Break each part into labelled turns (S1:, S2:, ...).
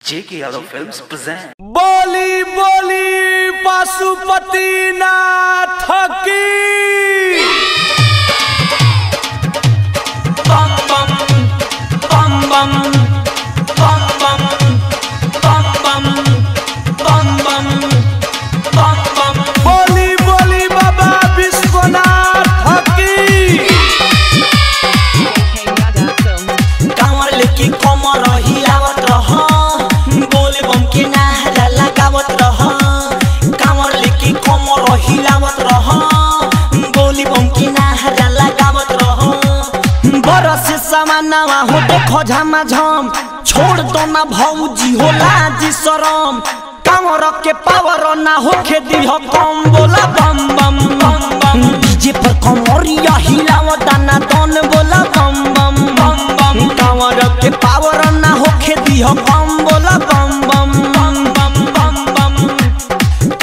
S1: JK Yadav Films present
S2: बोली बोली पशुपतिनाथ की बम बम बम बम बम बम बम बम बम बम बम बम बोली बोली बाबा विश्वनाथ की कांवर लेके कमर हिलावत रह बोले बम के नारा लगावत रह कांवर लेके कमर हिलावत रह बोले बम के नारा लगावत रह बरस समानवा हो देखो झमाझम छोड़ दो ना भौजी हो लाजी शरम कांवर के पावर ना होखे दिह कम बोला बम बम बम बम डीजे पर कमरिया हिलावत दाना दन बोला बम बम बम बम कांवर के पावर ना होखे दिह कम बोला बम बम बम बम बम बम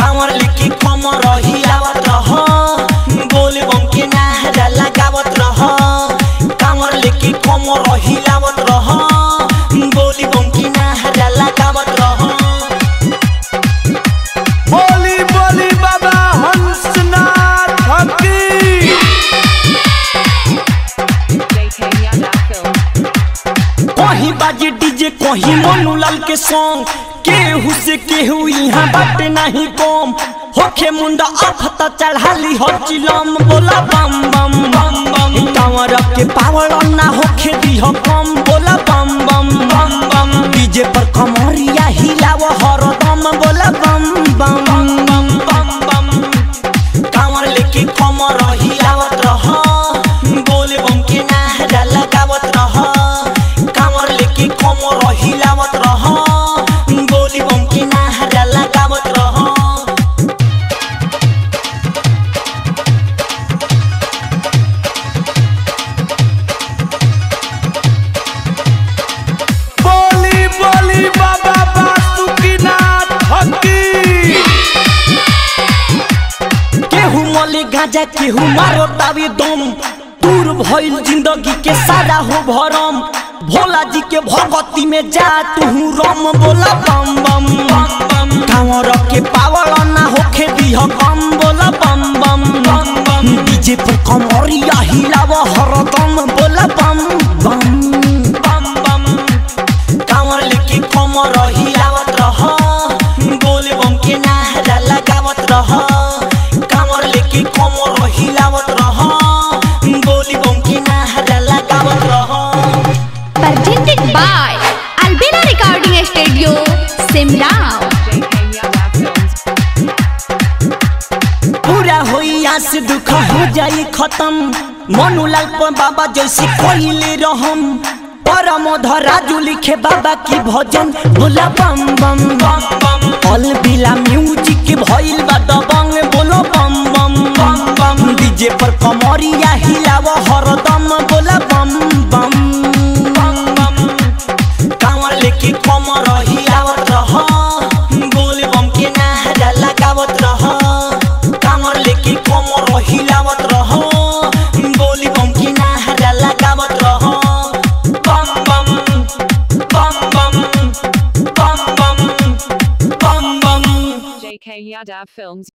S2: कांवर लेके कमर हिलावत रह बोले बम के नारा लगावत रह कांवर लेके कमर हिलावत रह बोले बम के नारा लगावत रह बोली बोली बाबा हंसनाथ की कहीं बाजे डीजे कहीं मनुलाल के सॉन्ग केहू से केहू यहाँ बाटे नहीं कम होखे मुंडा अफता चढ़ाली हो चिलम बोला बम बम बम बम कांवर के पावर ना होखे दिह कम बोला बम बम बम बम डीजे पर कमरिया हिलाव हरदम बोला बम बम बम बम बम कांवर लेके कमर हिलावत रह बोले बम के नारा लगावत रह कांवर लेके कमर हिलावत रह बोले बम के नारा लगावत रह बोली बोली बाबा बासुकीनाथ की केहू मले गांजा केहू मारो दावी दम दूर भइल जिंदगी के सारा हो भरम भोला जी के भगती में जा तू रम बोला बम बम बम बम कांवर के पावर ना होखे दिह कम बोला बम बम बम बम डीजे पर कमरिया हिलाव हरदम बोला बम बम बम बम कांवर लेके कमर हिलावत रह बोले बम के नारा लगावत रह कांवर लेके कमर हिलावत रह बोले बम के नारा लगावत रह
S3: Presented by Albina Recording Studio, Simrao.
S2: पूरा होइया से दुख हो जाई खत्म मनुलाल पर बाबा जैसे कोइले रहम परमोध राजू लिखे बाबा की भजन बोला बम बम बम बम अलबिला म्यूजिक के भइल बा दबंग बोलो बम बम बम बम डीजे पर कमरिया हिलाव हरदम बोला बम बम बम बम कांवर लेके कमर हिलावत रह बोले बम के नारा लगावत रह कांवर लेके कमर हिलावत रह बोले बम के नारा लगावत रह बम बम बम बम बम बम बम बम
S4: JK Yadav Films